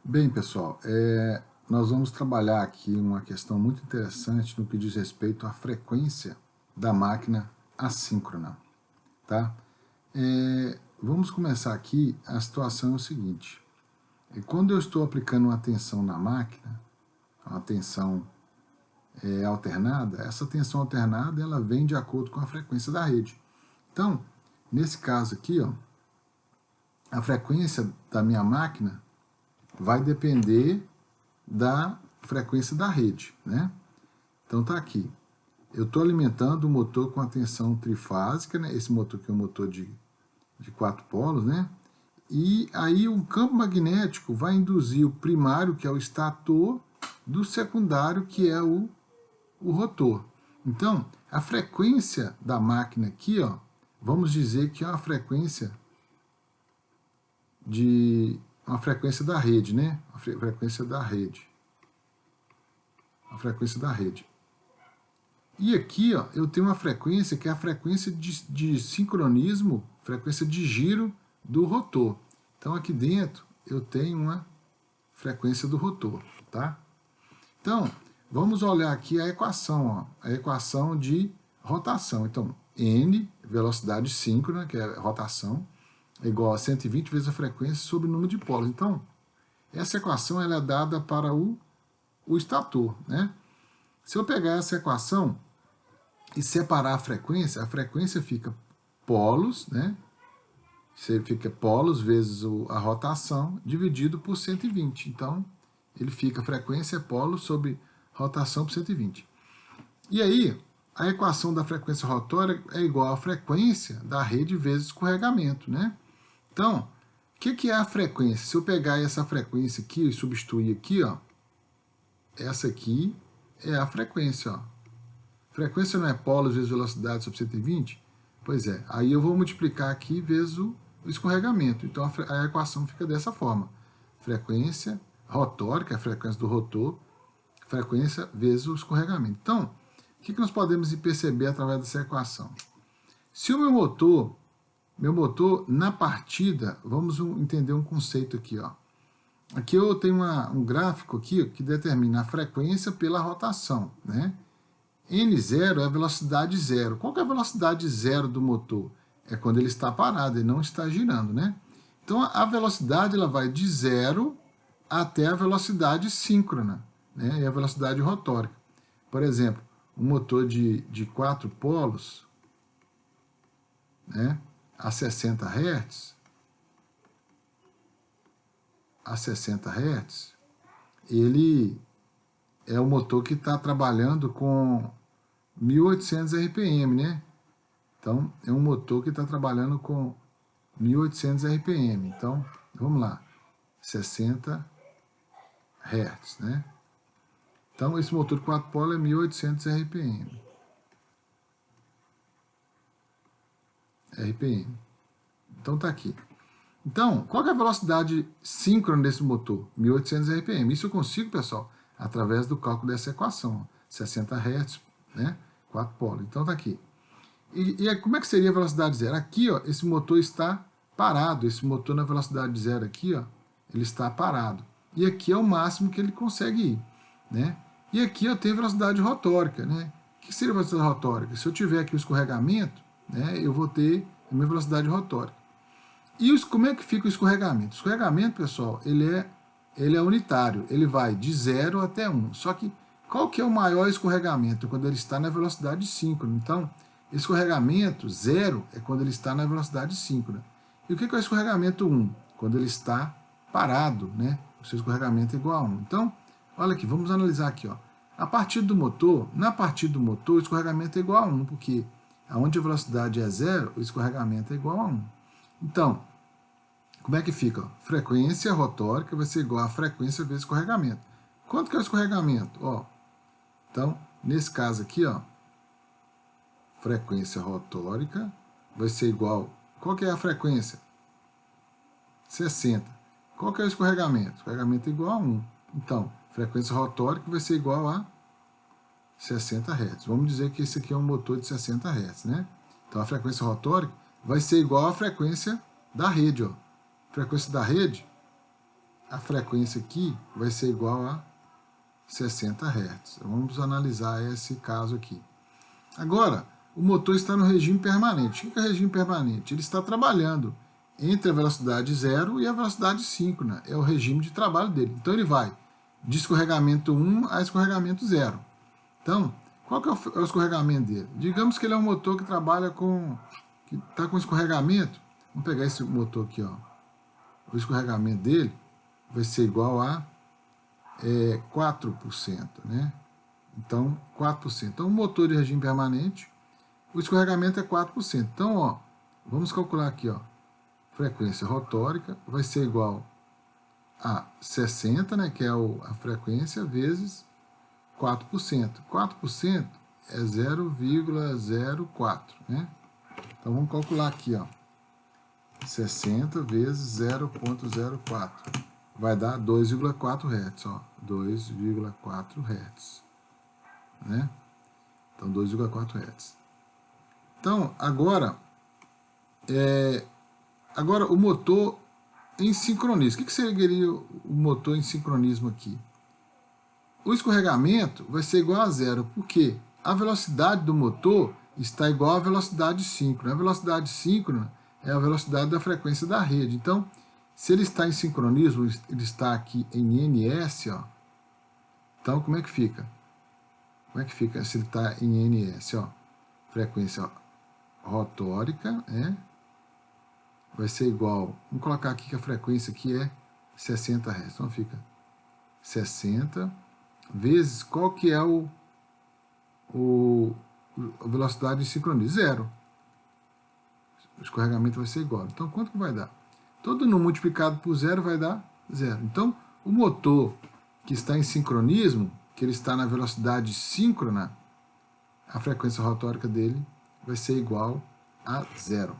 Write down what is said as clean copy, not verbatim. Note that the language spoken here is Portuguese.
Bem, pessoal, nós vamos trabalhar aqui uma questão muito interessante no que diz respeito à frequência da máquina assíncrona, tá? Vamos começar aqui, a situação é o seguinte, quando eu estou aplicando uma tensão na máquina, uma tensão alternada, essa tensão alternada ela vem de acordo com a frequência da rede. Então, nesse caso aqui, ó, a frequência da minha máquina vai depender da frequência da rede, né? Então tá aqui. Eu estou alimentando o motor com a tensão trifásica, né? Esse motor aqui é um motor de 4 polos, né? E aí um campo magnético vai induzir o primário, que é o estator, do secundário, que é o rotor. Então, a frequência da máquina aqui, ó, vamos dizer que é uma frequência da rede, né? A frequência da rede. A frequência da rede. E aqui, ó, eu tenho uma frequência que é a frequência de sincronismo, frequência de giro do rotor. Então, aqui dentro, eu tenho uma frequência do rotor, tá? Então, vamos olhar aqui a equação, ó, a equação de rotação. Então, N, velocidade síncrona, que é rotação, é igual a 120 vezes a frequência sobre o número de polos. Então, essa equação ela é dada para o estator, né? Se eu pegar essa equação e separar a frequência fica polos, né? Você fica polos vezes a rotação dividido por 120. Então, ele fica frequência polos sobre rotação por 120. E aí, a equação da frequência rotória é igual à frequência da rede vezes escorregamento, né? Então, o que é a frequência? Se eu pegar essa frequência aqui e substituir aqui, ó, essa aqui é a frequência, ó. Frequência não é polos vezes velocidade sobre 120? Pois é, aí eu vou multiplicar aqui vezes o escorregamento. Então a equação fica dessa forma. Frequência rotória, que é a frequência do rotor, frequência vezes o escorregamento. Então, o que nós podemos perceber através dessa equação? Se o meu motor na partida, vamos entender um conceito aqui, ó. Aqui eu tenho um gráfico aqui que determina a frequência pela rotação, né? N0 é a velocidade zero. Qual que é a velocidade zero do motor? É quando ele está parado, ele não está girando, né? Então a velocidade ela vai de zero até a velocidade síncrona, né? E a velocidade rotórica. Por exemplo, um motor de 4 polos, né? A 60 Hz, ele é o motor que está trabalhando com 1800 RPM, né? Então, é um motor que está trabalhando com 1800 RPM. Então, vamos lá, 60 Hz, né? Então, esse motor de 4 polos é 1800 RPM. Então, tá aqui. Então, qual é a velocidade síncrona desse motor? 1800 RPM. Isso eu consigo, pessoal, através do cálculo dessa equação. 60 Hz, né? 4 polos. Então, tá aqui. E como é que seria a velocidade zero? Aqui, ó, esse motor está parado. Esse motor na velocidade zero aqui, ó, ele está parado. E aqui é o máximo que ele consegue ir, né? E aqui eu tenho velocidade rotórica, né? O que seria a velocidade rotórica? Se eu tiver aqui o escorregamento, né, eu vou ter a minha velocidade rotórica. E como é que fica o escorregamento? O escorregamento, pessoal, ele é unitário. Ele vai de 0 até 1. Só que qual que é o maior escorregamento? Quando ele está na velocidade síncrona. Então, escorregamento 0 é quando ele está na velocidade síncrona. E o que é o escorregamento 1? Quando ele está parado, né? O seu escorregamento é igual a 1. Então, olha aqui, vamos analisar aqui, ó. A partir do motor, na partida do motor, o escorregamento é igual a 1, porque onde a velocidade é 0, o escorregamento é igual a 1. Então, como é que fica? Frequência rotórica vai ser igual a frequência vezes escorregamento. Quanto que é o escorregamento? Ó, então, nesse caso aqui, ó, frequência rotórica vai ser igual... Qual que é a frequência? 60. Qual que é o escorregamento? O escorregamento é igual a 1. Então, frequência rotórica vai ser igual a 60 Hz. Vamos dizer que esse aqui é um motor de 60 Hz, né? Então, a frequência rotórica vai ser igual à frequência da rede, ó. Frequência da rede, a frequência aqui vai ser igual a 60 Hz. Vamos analisar esse caso aqui. Agora, o motor está no regime permanente. O que é regime permanente? Ele está trabalhando entre a velocidade 0 e a velocidade síncrona. É o regime de trabalho dele. Então ele vai de escorregamento 1 a escorregamento 0. Então, qual que é o escorregamento dele? Digamos que ele é um motor que trabalha com... que está com escorregamento. Vamos pegar esse motor aqui, ó. O escorregamento dele vai ser igual a 4%, né? Então, 4%. Então, o motor de regime permanente, o escorregamento é 4%. Então, ó, vamos calcular aqui, ó. Frequência rotórica vai ser igual a 60, né, que é a frequência, vezes 4%. 4% é 0,04, né? Então, vamos calcular aqui, ó. 60 vezes 0,04. Vai dar 2,4 Hz, ó. 2,4 Hz. Né? Então, 2,4 Hz. Então, agora o motor em sincronismo. O que seria o motor em sincronismo aqui? O escorregamento vai ser igual a zero, porque a velocidade do motor está igual à velocidade síncrona. A velocidade síncrona é a velocidade da frequência da rede. Então, se ele está em sincronismo, ele está aqui em NS, ó. Então, como é que fica? Como é que fica se ele está em NS? Ó? Frequência rotórica, né? Vai ser igual, vamos colocar aqui que a frequência aqui é 60 Hz. Então fica 60 vezes qual que é a velocidade de sincronismo? Zero. O escorregamento vai ser igual. Então quanto que vai dar? Todo número multiplicado por zero vai dar zero. Então o motor que está em sincronismo, que ele está na velocidade síncrona, a frequência rotórica dele vai ser igual a zero.